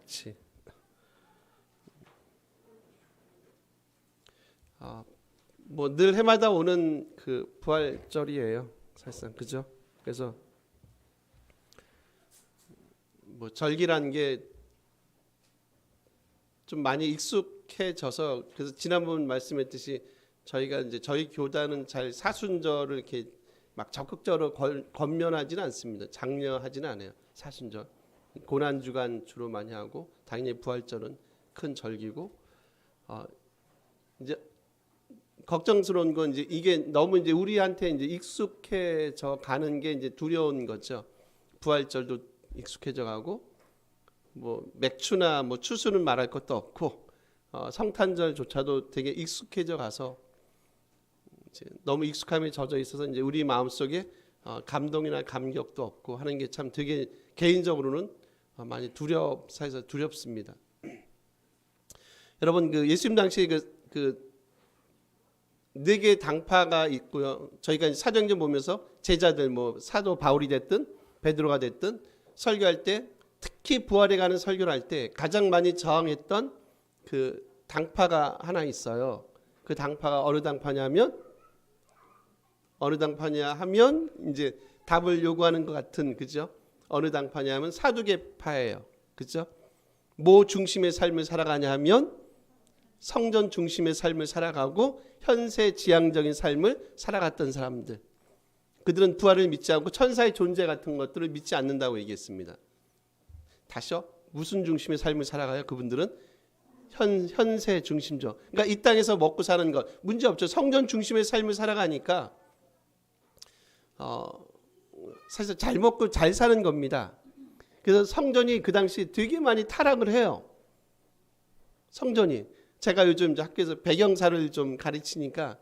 같이. 뭐 늘 해마다 오는 그 부활절이에요. 사실상 그죠? 그래서 뭐 절기라는 게 좀 많이 익숙해져서, 그래서 지난번 말씀했듯이 저희가 이제 저희 교단은 잘 사순절을 이렇게 막 적극적으로 권면하지는 않습니다. 장려하지는 않아요. 사순절 고난 주간 주로 많이 하고, 당연히 부활절은 큰 절기고, 이제 걱정스러운 건 이제 이게 너무 이제 우리한테 이제 익숙해져 가는 게 이제 두려운 거죠. 부활절도 익숙해져 가고, 뭐 맥추나 뭐 추수는 말할 것도 없고, 성탄절조차도 되게 익숙해져 가서 이제 너무 익숙함에 젖어 있어서 이제 우리 마음속에 감동이나 감격도 없고 하는 게 참 되게 개인적으로는 많이 사실상 두렵습니다. 여러분, 그 예수님 당시에 그 네 개의 당파가 있고요. 저희가 사도행전 보면서 제자들, 뭐 사도 바울이 됐든 베드로가 됐든 설교할 때, 특히 부활에 가는 설교를 할 때 가장 많이 저항했던 그 당파가 하나 있어요. 그 당파가 어느 당파냐 하면 이제 답을 요구하는 것 같은, 그죠? 어느 당파냐 하면 사두개파예요. 그죠? 뭐 중심의 삶을 살아가냐 하면 성전 중심의 삶을 살아가고 현세 지향적인 삶을 살아갔던 사람들. 그들은 부활을 믿지 않고 천사의 존재 같은 것들을 믿지 않는다고 얘기했습니다. 다시요? 무슨 중심의 삶을 살아가요? 그분들은 현세 중심적. 그러니까 이 땅에서 먹고 사는 것 문제 없죠. 성전 중심의 삶을 살아가니까 사실 잘 먹고 잘 사는 겁니다. 그래서 성전이 그 당시 되게 많이 타락을 해요. 성전이. 제가 요즘 학교에서 배경사를 좀 가르치니까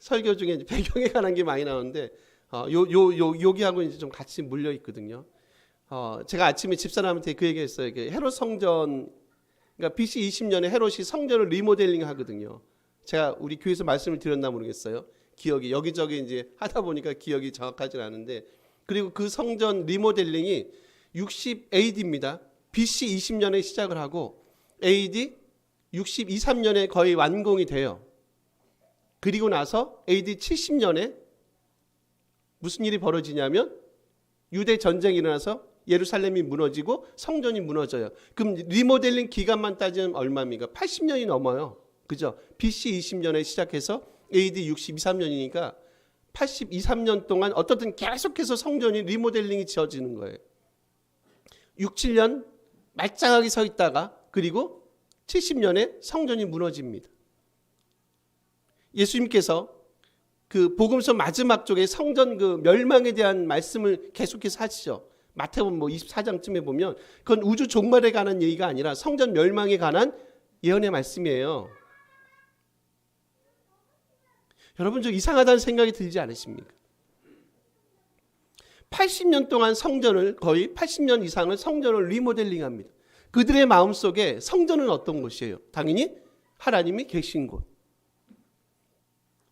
설교 중에 이제 배경에 관한 게 많이 나오는데 여기하고 이제 좀 같이 물려 있거든요. 제가 아침에 집사람한테 그 얘기했어요. 헤롯 성전, 그러니까 BC 20년에 헤롯이 성전을 리모델링 하거든요. 제가 우리 교회에서 말씀을 드렸나 모르겠어요. 기억이 여기저기 이제 하다 보니까 기억이 정확하지는 않은데, 그리고 그 성전 리모델링이 60 AD입니다. BC 20년에 시작을 하고 AD 62, 3년에 거의 완공이 돼요. 그리고 나서 AD 70년에 무슨 일이 벌어지냐면 유대 전쟁이 일어나서 예루살렘이 무너지고 성전이 무너져요. 그럼 리모델링 기간만 따지면 얼마입니까? 80년이 넘어요. 그죠? BC 20년에 시작해서 AD 62, 3년이니까 82, 3년 동안 어떻든 계속해서 성전이 리모델링이 지어지는 거예요. 6, 7년 말짱하게 서 있다가 그리고 70년에 성전이 무너집니다. 예수님께서 그 복음서 마지막 쪽에 성전 그 멸망에 대한 말씀을 계속해서 하시죠. 마태복음 뭐 24장쯤에 보면 그건 우주 종말에 관한 얘기가 아니라 성전 멸망에 관한 예언의 말씀이에요. 여러분, 좀 이상하다는 생각이 들지 않으십니까? 80년 동안 성전을, 거의 80년 이상을 성전을 리모델링합니다. 그들의 마음속에 성전은 어떤 곳이에요? 당연히 하나님이 계신 곳,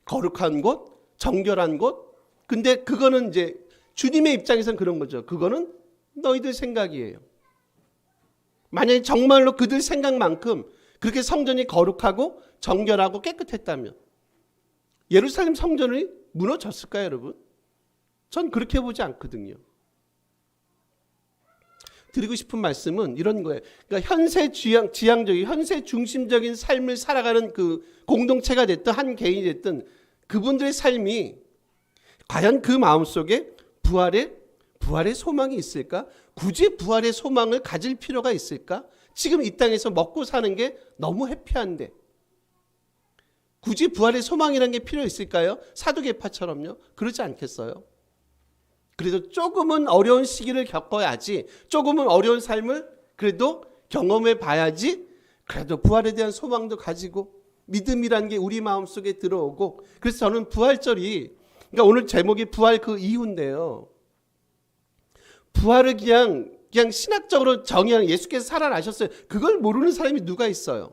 거룩한 곳, 정결한 곳. 근데 그거는 이제 주님의 입장에서는 그런 거죠. 그거는 너희들 생각이에요. 만약에 정말로 그들 생각만큼 그렇게 성전이 거룩하고 정결하고 깨끗했다면 예루살렘 성전이 무너졌을까요, 여러분? 전 그렇게 보지 않거든요. 드리고 싶은 말씀은 이런 거예요. 그러니까 현세 지향적인, 현세 중심적인 삶을 살아가는 그 공동체가 됐든 한 개인이 됐든 그분들의 삶이 과연 그 마음속에 부활의 소망이 있을까? 굳이 부활의 소망을 가질 필요가 있을까? 지금 이 땅에서 먹고 사는 게 너무 해피한데 굳이 부활의 소망이라는 게 필요 있을까요? 사두개파처럼요? 그러지 않겠어요? 그래도 조금은 어려운 시기를 겪어야지, 조금은 어려운 삶을 그래도 경험해 봐야지, 그래도 부활에 대한 소망도 가지고 믿음이라는 게 우리 마음속에 들어오고. 그래서 저는 부활절이, 그러니까 오늘 제목이 부활 그 이유인데요. 부활을 그냥 신학적으로 정의하는, 예수께서 살아나셨어요, 그걸 모르는 사람이 누가 있어요?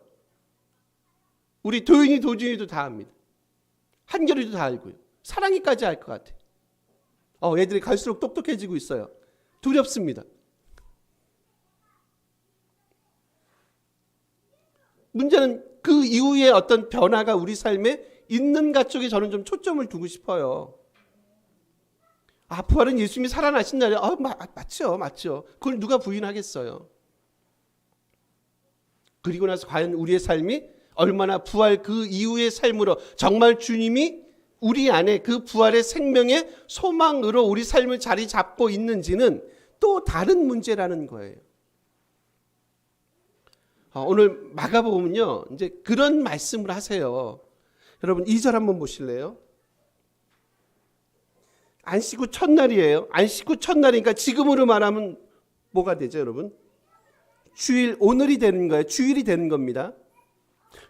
우리 도윤이 도준이도 다 압니다. 한결이도 다 알고요. 사랑이까지 알 것 같아요. 애들이 갈수록 똑똑해지고 있어요. 두렵습니다. 문제는 그 이후에 어떤 변화가 우리 삶에 있는가 쪽에 저는 좀 초점을 두고 싶어요. 부활은 예수님이 살아나신 날에 맞죠. 그걸 누가 부인하겠어요. 그리고 나서 과연 우리의 삶이 얼마나 부활 그 이후의 삶으로 정말 주님이 우리 안에 그 부활의 생명의 소망으로 우리 삶을 자리 잡고 있는지는 또 다른 문제라는 거예요. 오늘 마가복음은요, 이제 그런 말씀을 하세요. 여러분 2절 한번 보실래요? 안식 후 첫날이에요. 안식 후 첫날이니까 지금으로 말하면 뭐가 되죠, 여러분? 주일, 오늘이 되는 거예요. 주일이 되는 겁니다.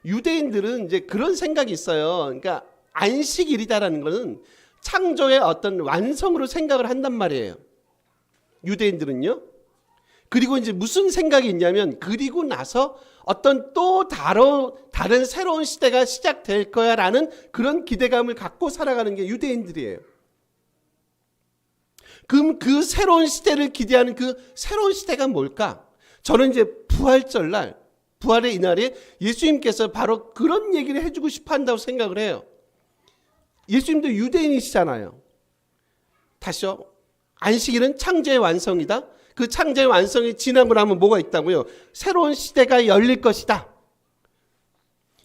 유대인들은 이제 그런 생각이 있어요. 그러니까 안식일이다라는 것은 창조의 어떤 완성으로 생각을 한단 말이에요. 유대인들은요. 그리고 이제 무슨 생각이 있냐면, 그리고 나서 어떤 또 다른 새로운 시대가 시작될 거야라는 그런 기대감을 갖고 살아가는 게 유대인들이에요. 그럼 그 새로운 시대를 기대하는 그 새로운 시대가 뭘까? 저는 이제 부활절날, 부활의 이날에 예수님께서 바로 그런 얘기를 해주고 싶어 한다고 생각을 해요. 예수님도 유대인이시잖아요. 다시요. 안식일은 창조의 완성이다. 그 창조의 완성이 지나고 나면 뭐가 있다고요? 새로운 시대가 열릴 것이다.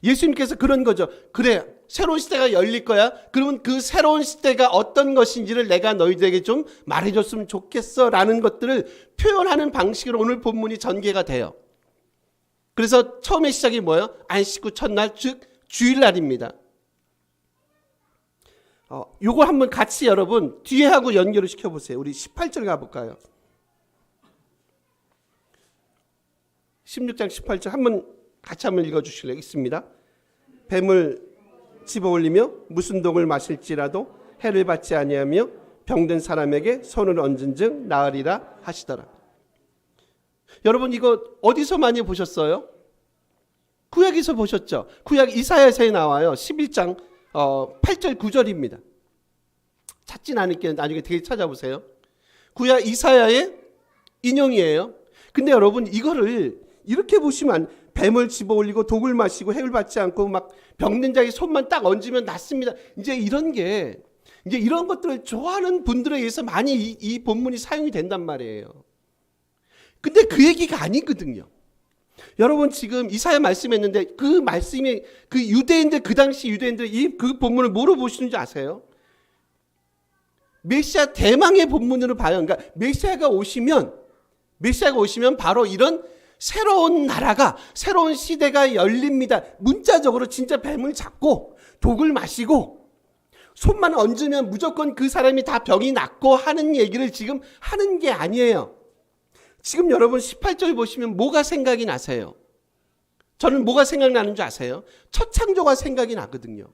예수님께서 그런 거죠. 그래, 새로운 시대가 열릴 거야. 그러면 그 새로운 시대가 어떤 것인지를 내가 너희들에게 좀 말해줬으면 좋겠어 라는 것들을 표현하는 방식으로 오늘 본문이 전개가 돼요. 그래서 처음에 시작이 뭐예요? 안식 후 첫날, 즉 주일날입니다. 요거 한번 같이 여러분 뒤에 하고 연결을 시켜보세요. 우리 18절 가볼까요? 16장 18절 같이 한번 읽어주실래요? 있습니다. 뱀을 집어올리며 무슨 독을 마실지라도 해를 받지 아니하며 병든 사람에게 손을 얹은 즉 나으리라 하시더라. 여러분 이거 어디서 많이 보셨어요? 구약에서 보셨죠? 구약 이사야서에 나와요. 11장 8절 9절입니다. 찾진 않을게요. 나중에 되게 찾아보세요. 구약 이사야의 인용이에요. 근데 여러분 이거를 이렇게 보시면 뱀을 집어올리고 독을 마시고 해를 받지 않고 막 병든 자의 손만 딱 얹으면 낫습니다. 이제 이런 것들을 좋아하는 분들에 의해서 많이 이 본문이 사용이 된단 말이에요. 근데 그 얘기가 아니거든요. 여러분 지금 이사야 말씀했는데 그 말씀이 그 유대인들 그 당시 유대인들 그 본문을 뭐로 보시는지 아세요? 메시아 대망의 본문으로 봐요. 그러니까 메시아가 오시면 바로 이런 새로운 나라가 새로운 시대가 열립니다. 문자적으로 진짜 뱀을 잡고 독을 마시고 손만 얹으면 무조건 그 사람이 다 병이 낫고 하는 얘기를 지금 하는 게 아니에요. 지금 여러분 18절 보시면 뭐가 생각이 나세요? 저는 뭐가 생각나는 줄 아세요? 첫 창조가 생각이 나거든요.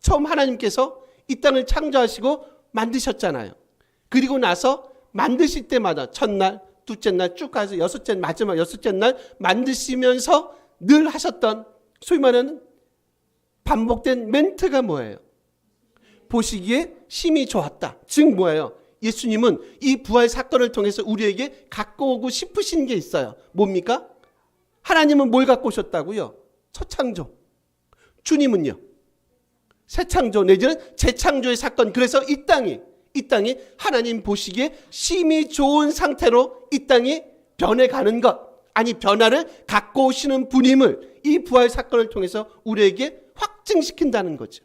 처음 하나님께서 이 땅을 창조하시고 만드셨잖아요. 그리고 나서 만드실 때마다 첫날, 둘째 날 쭉 가서 마지막 여섯째 날 만드시면서 늘 하셨던 소위 말하는 반복된 멘트가 뭐예요? 보시기에 심히 좋았다. 즉 뭐예요? 예수님은 이 부활 사건을 통해서 우리에게 갖고 오고 싶으신 게 있어요. 뭡니까? 하나님은 뭘 갖고 오셨다고요? 첫 창조. 주님은요? 새 창조 내지는 재창조의 사건. 그래서 이 땅이 하나님 보시기에 심히 좋은 상태로 이 땅이 변해가는 것, 아니 변화를 갖고 오시는 분임을 이 부활 사건을 통해서 우리에게 확증시킨다는 거죠.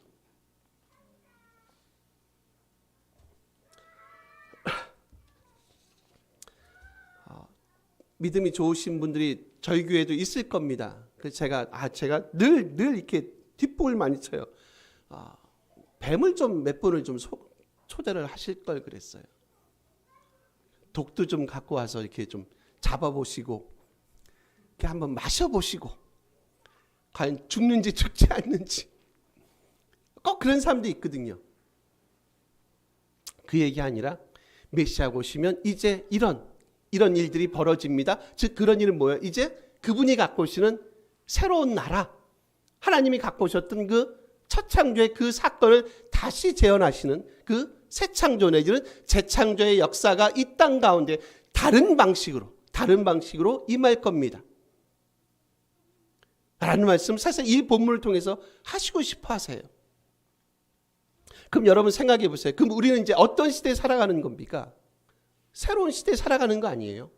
믿음이 좋으신 분들이 저희 교회도 있을 겁니다. 그래서 제가 늘 이렇게 뒷북을 많이 쳐요. 뱀을 좀 몇 번을 좀 초대를 하실 걸 그랬어요. 독도 좀 갖고 와서 이렇게 좀 잡아보시고, 이렇게 한번 마셔보시고, 과연 죽는지 죽지 않는지. 꼭 그런 사람도 있거든요. 그 얘기 아니라 메시아가 오시면 이제 이런 일들이 벌어집니다. 즉 그런 일은 뭐예요? 이제 그분이 갖고 오시는 새로운 나라, 하나님이 갖고 오셨던 그 첫 창조의 그 사건을 다시 재현하시는 그 새 창조 내지는 재창조의 역사가 이 땅 가운데 다른 방식으로 임할 겁니다. 라는 말씀 사실 이 본문을 통해서 하시고 싶어 하세요. 그럼 여러분 생각해 보세요. 그럼 우리는 이제 어떤 시대에 살아가는 겁니까? 새로운 시대에 살아가는 거 아니에요?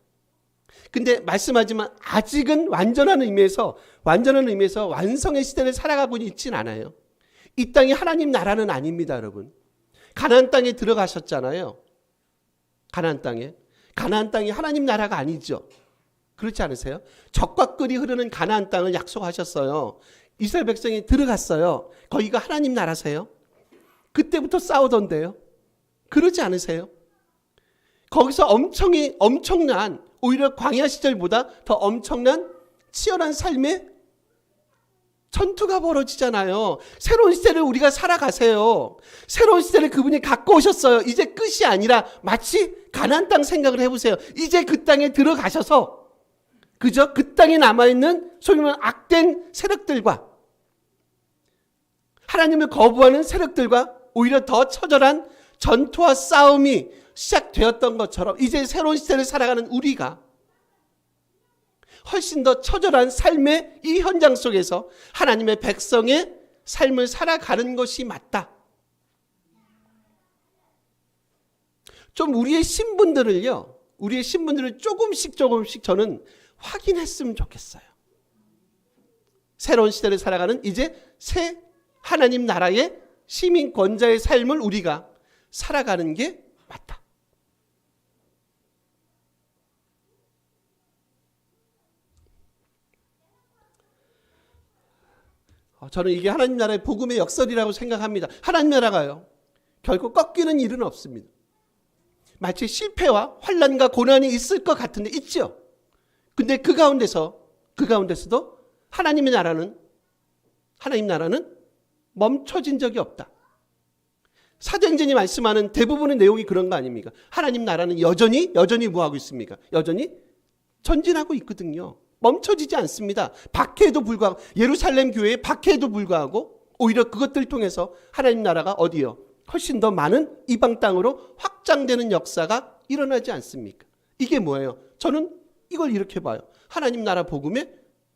근데 말씀하지만 아직은 완전한 의미에서 완성의 시대를 살아가고 있진 않아요. 이 땅이 하나님 나라는 아닙니다, 여러분. 가나안 땅에 들어가셨잖아요. 가나안 땅이 하나님 나라가 아니죠. 그렇지 않으세요? 적과 꿀이 흐르는 가나안 땅을 약속하셨어요. 이스라엘 백성이 들어갔어요. 거기가 하나님 나라세요? 그때부터 싸우던데요. 그러지 않으세요? 거기서 엄청난 오히려 광야 시절보다 더 엄청난 치열한 삶의 전투가 벌어지잖아요. 새로운 시대를 우리가 살아가세요. 새로운 시대를 그분이 갖고 오셨어요. 이제 끝이 아니라 마치 가나안 땅 생각을 해보세요. 이제 그 땅에 들어가셔서 그저 그 땅에 남아있는 소위 말하는 악된 세력들과 하나님을 거부하는 세력들과 오히려 더 처절한 전투와 싸움이 시작되었던 것처럼 이제 새로운 시대를 살아가는 우리가 훨씬 더 처절한 삶의 이 현장 속에서 하나님의 백성의 삶을 살아가는 것이 맞다. 좀 우리의 신분들을 조금씩 저는 확인했으면 좋겠어요. 새로운 시대를 살아가는 이제 새 하나님 나라의 시민권자의 삶을 우리가 살아가는 게 맞다. 저는 이게 하나님 나라의 복음의 역설이라고 생각합니다. 하나님 나라가요, 결코 꺾이는 일은 없습니다. 마치 실패와 환난과 고난이 있을 것 같은데 있죠. 근데 그 가운데서도 하나님 나라는 멈춰진 적이 없다. 사도행전이 말씀하는 대부분의 내용이 그런 거 아닙니까? 하나님 나라는 여전히 뭐하고 있습니까? 여전히 전진하고 있거든요. 멈춰지지 않습니다. 박해에도 불구하고, 예루살렘 교회의 박해에도 불구하고 오히려 그것들을 통해서 하나님 나라가 어디요? 훨씬 더 많은 이방 땅으로 확장되는 역사가 일어나지 않습니까? 이게 뭐예요? 저는 이걸 이렇게 봐요. 하나님 나라 복음의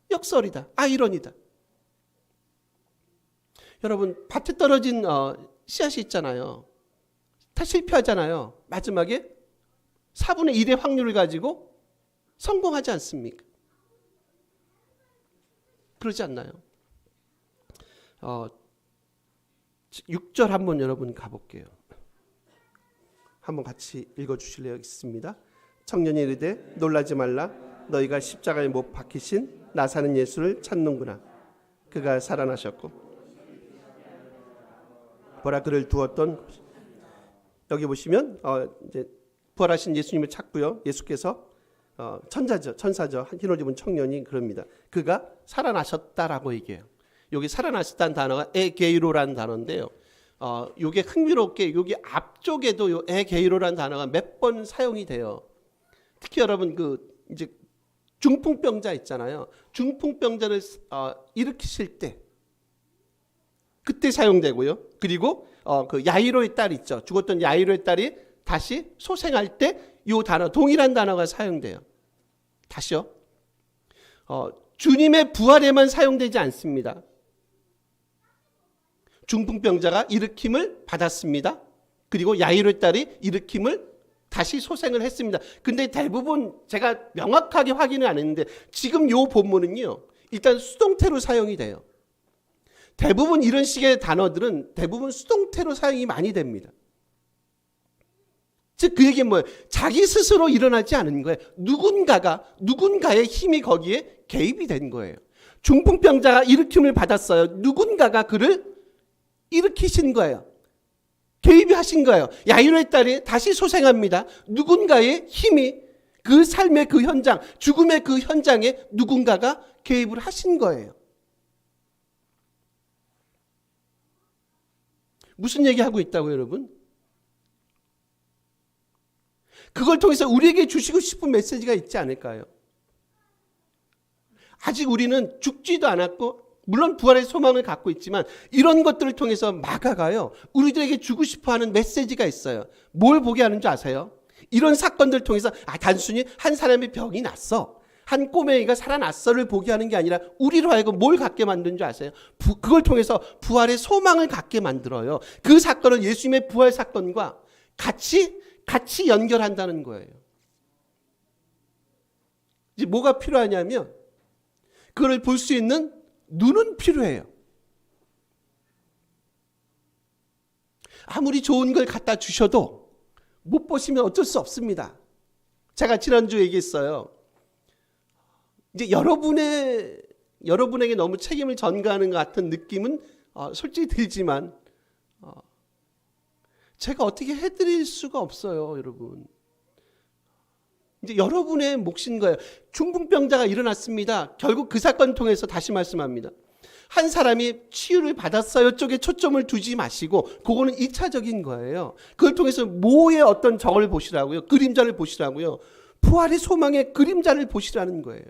역설이다. 아이러니다. 여러분, 밭에 떨어진 씨앗이 있잖아요. 다 실패하잖아요. 마지막에 4분의 1의 확률을 가지고 성공하지 않습니까? 그러지 않나요? 6절 한번 여러분 가볼게요. 한번 같이 읽어주실래요? 있습니다. 청년이 이르되 놀라지 말라. 너희가 십자가에 못 박히신 나사는 예수를 찾는구나. 그가 살아나셨고 보라 그를 두었던, 여기 보시면 이제 부활하신 예수님을 찾고요. 예수께서 천사죠. 흰옷 입은 청년이 그럽니다. 그가 살아나셨다라고 얘기해요. 여기 살아나셨다는 단어가 에게이로라는 단어인데요. 요게 흥미롭게 여기 앞쪽에도 요 에게이로라는 단어가 몇 번 사용이 돼요. 특히 여러분 이제 중풍병자 있잖아요. 중풍병자를 일으키실 때 그때 사용되고요. 그리고 그 야이로의 딸 있죠. 죽었던 야이로의 딸이 다시 소생할 때 요 단어, 동일한 단어가 사용돼요. 다시요. 주님의 부활에만 사용되지 않습니다. 중풍병자가 일으킴을 받았습니다. 그리고 야이로의 딸이 일으킴을 다시 소생을 했습니다. 근데 대부분 제가 명확하게 확인을 안 했는데 지금 요 본문은요, 일단 수동태로 사용이 돼요. 대부분 이런 식의 단어들은 대부분 수동태로 사용이 많이 됩니다. 즉 그 얘기는 뭐예요? 자기 스스로 일어나지 않은 거예요. 누군가의 힘이 거기에 개입이 된 거예요. 중풍병자가 일으킴을 받았어요. 누군가가 그를 일으키신 거예요. 개입이 하신 거예요. 야이로의 딸이 다시 소생합니다. 누군가의 힘이 그 삶의 그 현장, 죽음의 그 현장에 누군가가 개입을 하신 거예요. 무슨 얘기하고 있다고요, 여러분? 그걸 통해서 우리에게 주시고 싶은 메시지가 있지 않을까요? 아직 우리는 죽지도 않았고 물론 부활의 소망을 갖고 있지만 이런 것들을 통해서 마가가요, 우리들에게 주고 싶어하는 메시지가 있어요. 뭘 보게 하는 줄 아세요? 이런 사건들을 통해서 단순히 한 사람의 병이 났어, 한 꼬맹이가 살아났어를 보게 하는 게 아니라 우리로 하여금 뭘 갖게 만든 줄 아세요? 그걸 통해서 부활의 소망을 갖게 만들어요. 그 사건은 예수님의 부활 사건과 같이 연결한다는 거예요. 이제 뭐가 필요하냐면 그걸 볼 수 있는 눈은 필요해요. 아무리 좋은 걸 갖다 주셔도 못 보시면 어쩔 수 없습니다. 제가 지난주 얘기했어요. 이제 여러분에게 너무 책임을 전가하는 것 같은 느낌은 솔직히 들지만 제가 어떻게 해드릴 수가 없어요, 여러분. 이제 여러분의 몫인 거예요. 중풍병자가 일어났습니다. 결국 그 사건 통해서 다시 말씀합니다. 한 사람이 치유를 받았어요 쪽에 초점을 두지 마시고 그거는 2차적인 거예요. 그걸 통해서 뭐의 어떤 적을 보시라고요. 그림자를 보시라고요. 부활의 소망의 그림자를 보시라는 거예요.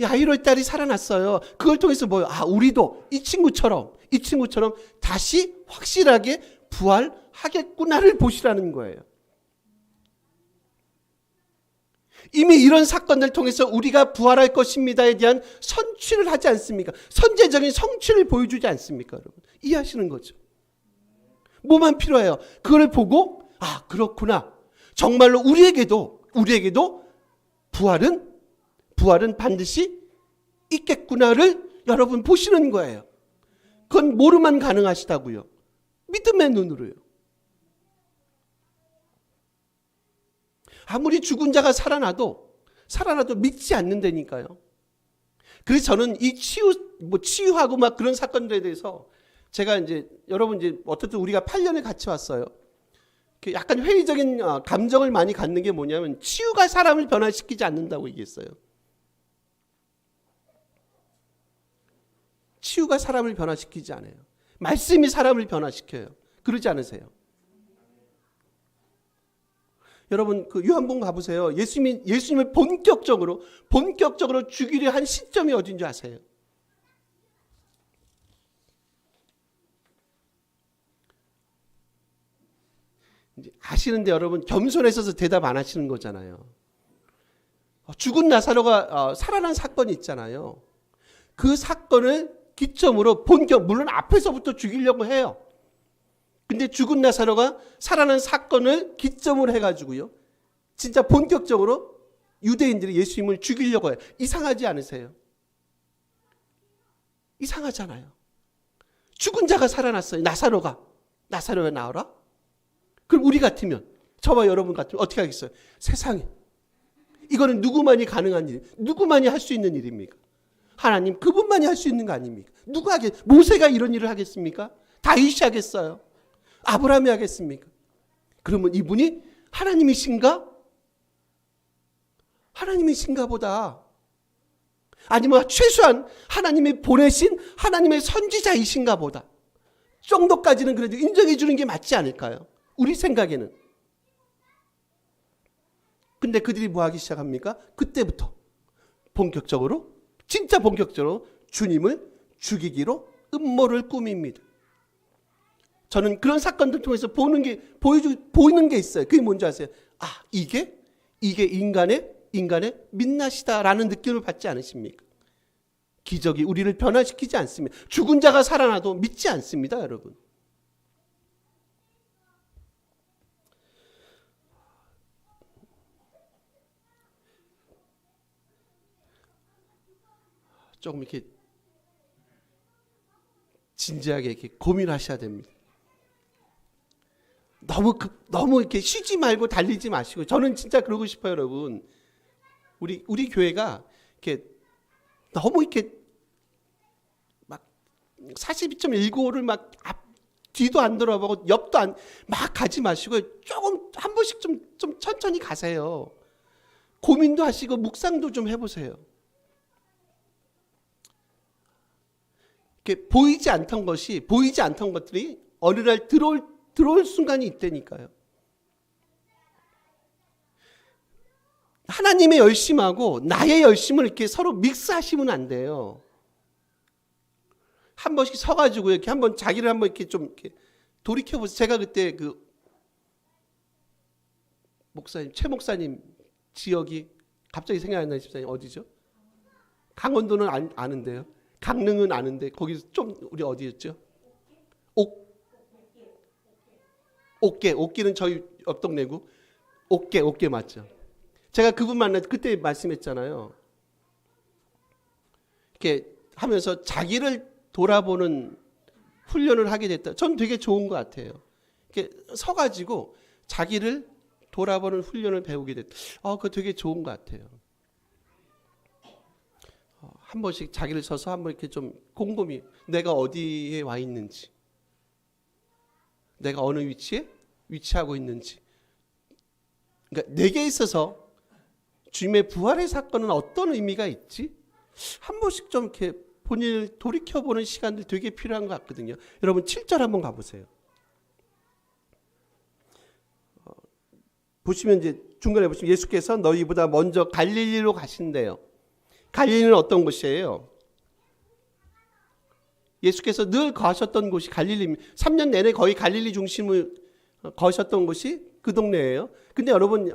야이로의 딸이 살아났어요. 그걸 통해서 뭐요? 우리도 이 친구처럼 다시 확실하게 부활하겠구나를 보시라는 거예요. 이미 이런 사건을 통해서 우리가 부활할 것입니다에 대한 선취를 하지 않습니까? 선제적인 성취를 보여주지 않습니까? 여러분 이해하시는 거죠. 뭐만 필요해요? 그걸 보고 그렇구나. 정말로 우리에게도 부활은 반드시 있겠구나를 여러분 보시는 거예요. 그건 뭐로만 가능하시다고요? 믿음의 눈으로요. 아무리 죽은 자가 살아나도 믿지 않는다니까요. 그래서 저는 이 치유하고 막 그런 사건들에 대해서 제가 여러분 어쨌든 우리가 8년을 같이 왔어요. 약간 회의적인 감정을 많이 갖는 게 뭐냐면 치유가 사람을 변화시키지 않는다고 얘기했어요. 치유가 사람을 변화시키지 않아요. 말씀이 사람을 변화시켜요. 그러지 않으세요? 여러분 그 요한복음 가보세요. 예수님을 본격적으로 죽이려 한 시점이 어딘지 아세요? 이제 아시는데 여러분 겸손해서 대답 안 하시는 거잖아요. 죽은 나사로가 살아난 사건이 있잖아요. 그 사건을 기점으로 물론 앞에서부터 죽이려고 해요. 근데 죽은 나사로가 살아난 사건을 기점으로 해가지고요. 진짜 본격적으로 유대인들이 예수님을 죽이려고 해요. 이상하지 않으세요? 이상하잖아요. 죽은 자가 살아났어요. 나사로가 나와라? 그럼 우리 같으면 저와 여러분 같으면 어떻게 하겠어요? 세상에 이거는 누구만이 가능한 일, 누구만이 할 수 있는 일입니까? 하나님 그분만이 할 수 있는 거 아닙니까? 모세가 이런 일을 하겠습니까? 다윗이 하겠어요? 아브라함이 하겠습니까? 그러면 이분이 하나님이신가? 하나님이신가 보다. 아니면 최소한 하나님이 보내신 하나님의 선지자이신가 보다. 정도까지는 그래도 인정해 주는 게 맞지 않을까요? 우리 생각에는. 근데 그들이 뭐 하기 시작합니까? 그때부터 진짜 본격적으로 주님을 죽이기로 음모를 꾸밉니다. 저는 그런 사건들 통해서 보이는 게 있어요. 그게 뭔지 아세요? 이게 인간의 민낯이다라는 느낌을 받지 않으십니까? 기적이 우리를 변화시키지 않습니다. 죽은 자가 살아나도 믿지 않습니다, 여러분. 조금 이렇게 진지하게 이렇게 고민하셔야 됩니다. 너무 이렇게 쉬지 말고 달리지 마시고, 저는 진짜 그러고 싶어요, 여러분. 우리 교회가 이렇게 너무 이렇게 막 42.195를 막 뒤도 안 돌아보고 옆도 막 가지 마시고 조금 한 번씩 좀 천천히 가세요. 고민도 하시고 묵상도 좀 해보세요. 이렇게 보이지 않던 것들이 어느 날 들어올 순간이 있다니까요. 하나님의 열심하고 나의 열심을 이렇게 서로 믹스하시면 안 돼요. 한 번씩 서가지고 이렇게 한번 자기를 한번 이렇게 좀 이렇게 돌이켜보세요. 제가 그때 최 목사님 지역이 갑자기 생각 안 나요, 집사님. 어디죠? 강원도는 아는데요. 강릉은 아는데 거기서 좀 우리 어디였죠? 옥계는 저희 옆 동네고 옥계 맞죠? 제가 그분 만나서 그때 말씀했잖아요. 이렇게 하면서 자기를 돌아보는 훈련을 하게 됐다. 전 되게 좋은 것 같아요. 이렇게 서가지고 자기를 돌아보는 훈련을 배우게 됐다. 그거 되게 좋은 것 같아요. 한 번씩 자기를 서서 한번 이렇게 좀 곰곰이 내가 어디에 와 있는지, 내가 어느 위치에 위치하고 있는지. 그러니까 내게 있어서 주님의 부활의 사건은 어떤 의미가 있지? 한 번씩 좀 이렇게 본인을 돌이켜보는 시간들 되게 필요한 것 같거든요. 여러분 7절 한번 가보세요. 보시면 이제 중간에 보시면 예수께서 너희보다 먼저 갈릴리로 가신대요. 갈릴리는 어떤 곳이에요? 예수께서 늘 가셨던 곳이 갈릴리입니다. 3년 내내 거의 갈릴리 중심을 거셨던 곳이 그 동네예요. 근데 여러분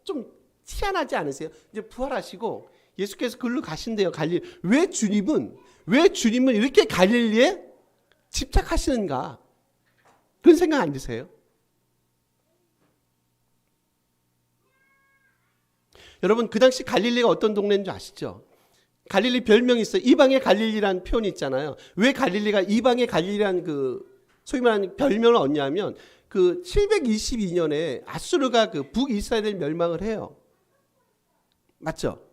좀 희한하지 않으세요? 이제 부활하시고 예수께서 그걸로 가신대요. 갈릴리. 왜 주님은 이렇게 갈릴리에 집착하시는가? 그런 생각 안 드세요? 여러분 그 당시 갈릴리가 어떤 동네인 줄 아시죠? 갈릴리 별명이 있어요. 이방의 갈릴리라는 표현이 있잖아요. 왜 갈릴리가 이방의 갈릴리라는 소위 말하는 별명을 얻냐면 722년에 아수르가 북이스라엘을 멸망을 해요. 맞죠?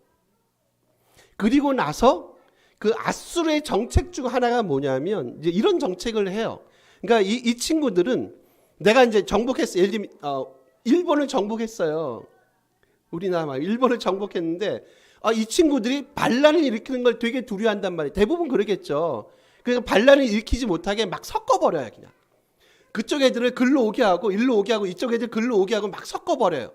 그리고 나서 그 아수르의 정책 중 하나가 뭐냐면 이제 이런 정책을 해요. 그러니까 이 친구들은 내가 이제 정복했어요. 예를 들면 일본을 정복했어요. 우리나라 일본을 정복했는데 이 친구들이 반란을 일으키는 걸 되게 두려워한단 말이에요. 대부분 그러겠죠. 그러니까 반란을 일으키지 못하게 막 섞어버려요. 그냥 그쪽 애들을 글로 오게 하고 일로 오게 하고 이쪽 애들 글로 오게 하고 막 섞어버려요.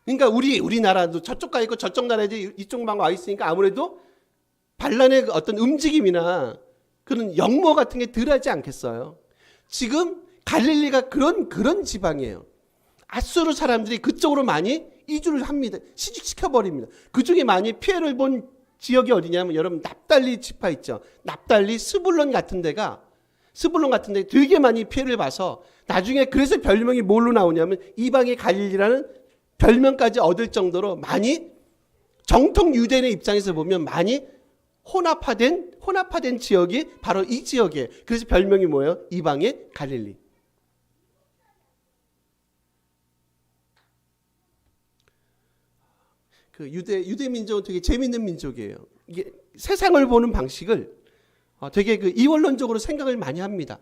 그러니까 우리나라도 저쪽 가 있고 저쪽 나라 애들이 이쪽 방 와 있으니까 아무래도 반란의 어떤 움직임이나 그런 역모 같은 게 덜하지 않겠어요. 지금 갈릴리가 그런 지방이에요. 아수르 사람들이 그쪽으로 많이 이주를 합니다. 시집시켜버립니다. 그중에 많이 피해를 본 지역이 어디냐면 여러분 납달리 지파 있죠. 납달리 스불론 같은 데 되게 많이 피해를 봐서 나중에 그래서 별명이 뭘로 나오냐면 이방의 갈릴리라는 별명까지 얻을 정도로 많이 정통 유대인의 입장에서 보면 많이 혼합화된 지역이 바로 이 지역이에요. 그래서 별명이 뭐예요? 이방의 갈릴리. 유대 민족은 되게 재밌는 민족이에요. 이게 세상을 보는 방식을 되게 이원론적으로 생각을 많이 합니다.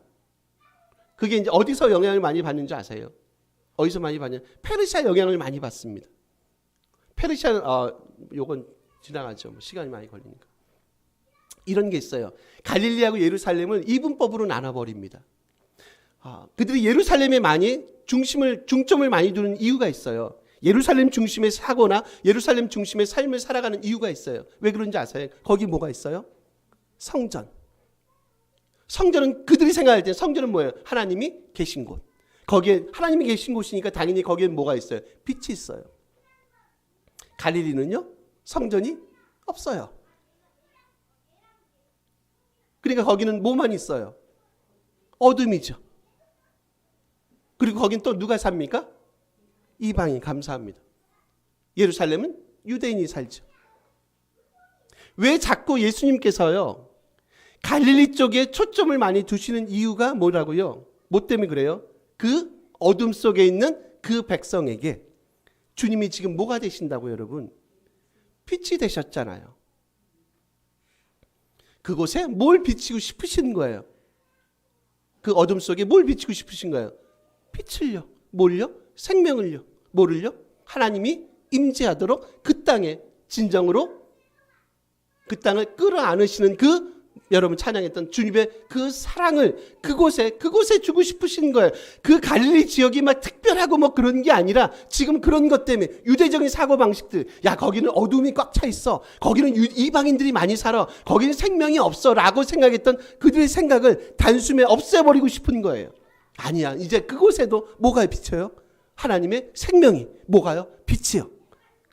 그게 이제 어디서 영향을 많이 받는 줄 아세요? 어디서 많이 받냐? 페르시아 영향을 많이 받습니다. 페르시아는 요건 지나가죠. 시간이 많이 걸리니까. 이런 게 있어요. 갈릴리하고 예루살렘을 이분법으로 나눠버립니다. 그들이 예루살렘에 많이 중점을 많이 두는 이유가 있어요. 예루살렘 중심의 사고나 예루살렘 중심의 삶을 살아가는 이유가 있어요. 왜 그런지 아세요? 거기 뭐가 있어요? 성전. 성전은 그들이 생각할 때 성전은 뭐예요? 하나님이 계신 곳. 거기에 하나님이 계신 곳이니까 당연히 거기에 뭐가 있어요? 빛이 있어요. 갈릴리는요? 성전이 없어요. 그러니까 거기는 뭐만 있어요? 어둠이죠. 그리고 거긴 또 누가 삽니까? 이방인. 감사합니다. 예루살렘은 유대인이 살죠. 왜 자꾸 예수님께서요 갈릴리 쪽에 초점을 많이 두시는 이유가 뭐라고요? 뭐 때문에 그래요? 그 어둠 속에 있는 그 백성에게 주님이 지금 뭐가 되신다고요, 여러분? 빛이 되셨잖아요. 그곳에 뭘 비치고 싶으신 거예요? 그 어둠 속에 뭘 비치고 싶으신 거예요? 빛을요. 뭘요? 생명을요. 뭐를요? 하나님이 임재하도록 그 땅에 진정으로 그 땅을 끌어안으시는 여러분 찬양했던 주님의 그 사랑을 그곳에 주고 싶으신 거예요. 그 갈릴리 지역이 막 특별하고 뭐 그런 게 아니라 지금 그런 것 때문에 유대적인 사고방식들, 야 거기는 어둠이 꽉 차 있어, 거기는 이방인들이 많이 살아, 거기는 생명이 없어 라고 생각했던 그들의 생각을 단숨에 없애버리고 싶은 거예요. 아니야, 이제 그곳에도 뭐가 비쳐요? 하나님의 생명이. 뭐가요? 빛이요.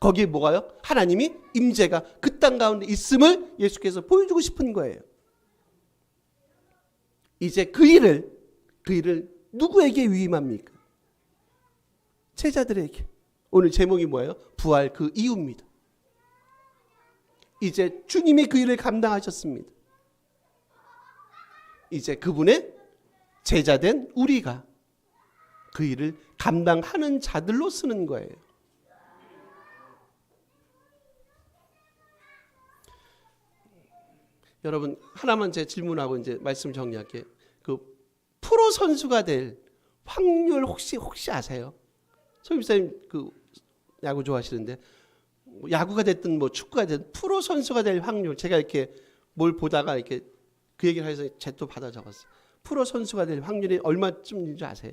거기에 뭐가요? 하나님이 임재가 그 땅 가운데 있음을 예수께서 보여주고 싶은 거예요. 이제 그 일을 누구에게 위임합니까? 제자들에게. 오늘 제목이 뭐예요? 부활 그 이유입니다. 이제 주님이 그 일을 감당하셨습니다. 이제 그분의 제자된 우리가 그 일을 감당하는 자들로 쓰는 거예요. 여러분 하나만 제 질문하고 이제 말씀 정리할게요. 그 프로 선수가 될 확률 혹시 아세요? 서 집사님 그 야구 좋아하시는데 야구가 됐든 뭐 축구가 됐든 프로 선수가 될 확률, 제가 이렇게 뭘 보다가 이렇게 그 얘기를 해서 제 또 받아 적었어요. 프로 선수가 될 확률이 얼마쯤인 줄 아세요?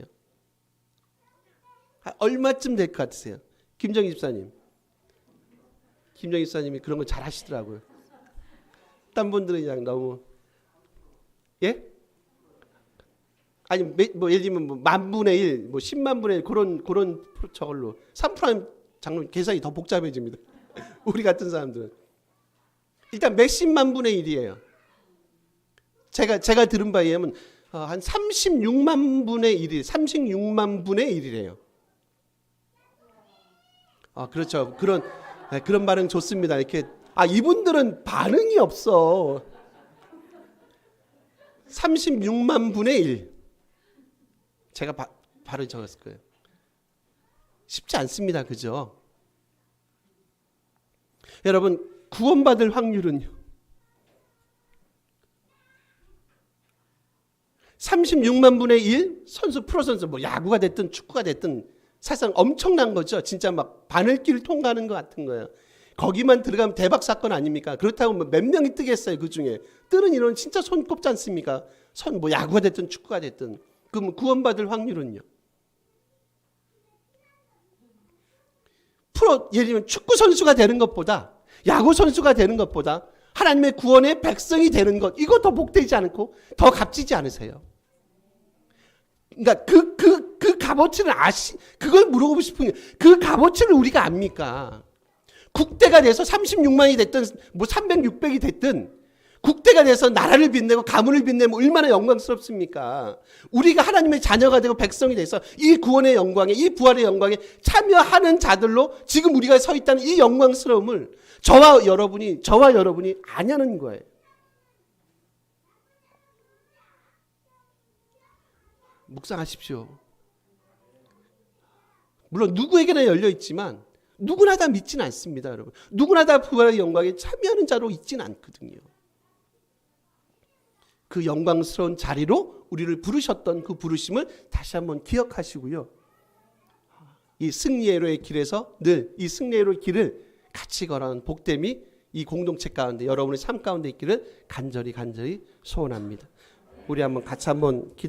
얼마쯤 될 것 같으세요? 김정희 집사님. 김정희 집사님이 그런 거 잘 하시더라고요. 딴 분들은 그냥 너무 예? 아니 뭐 예를 들면 뭐 10,000분의 1, 뭐 100,000분의 1 그런 저걸로 3% 장로 계산이 더 복잡해집니다. 우리 같은 사람들은 일단 몇십만 분의 1이에요. 제가 들은 바에 의하면 한 36만 분의 1이 36만 분의 1이래요. 그렇죠. 그런 반응 좋습니다. 이렇게 이분들은 반응이 없어. 36만 분의 1. 제가 바로 적었을 거예요. 쉽지 않습니다. 그죠? 여러분 구원받을 확률은요. 36만 분의 1 선수 프로 선수 뭐 야구가 됐든 축구가 됐든 사실상 엄청난 거죠. 진짜 막 바늘길 통과하는 것 같은 거예요. 거기만 들어가면 대박 사건 아닙니까? 그렇다고 뭐 몇 명이 뜨겠어요. 그 중에 뜨는 인원은 진짜 손 꼽지 않습니까? 뭐 야구가 됐든 축구가 됐든. 그럼 구원받을 확률은요? 프로 예를 들면 축구 선수가 되는 것보다 야구 선수가 되는 것보다 하나님의 구원의 백성이 되는 것, 이거 더 복되지 않고 더 값지지 않으세요? 그러니까 그 값어치를 그걸 물어보고 싶은 게 그 값어치를 우리가 압니까? 국대가 돼서 36만이 됐든 뭐 300, 600이 됐든 국대가 돼서 나라를 빛내고 가문을 빛내면 얼마나 영광스럽습니까? 우리가 하나님의 자녀가 되고 백성이 돼서 이 구원의 영광에, 이 부활의 영광에 참여하는 자들로 지금 우리가 서 있다는 이 영광스러움을 저와 여러분이 아냐는 거예요. 묵상하십시오. 물론 누구에게나 열려 있지만 누구나 다 믿지는 않습니다, 여러분. 누구나 다 부활의 영광에 참여하는 자로 있지는 않거든요. 그 영광스러운 자리로 우리를 부르셨던 그 부르심을 다시 한번 기억하시고요. 이 승리의 길에서 늘 이 승리의 길을 같이 걸어가는 복됨이 이 공동체 가운데 여러분의 삶 가운데 있기를 간절히 소원합니다. 우리 한번 같이 한번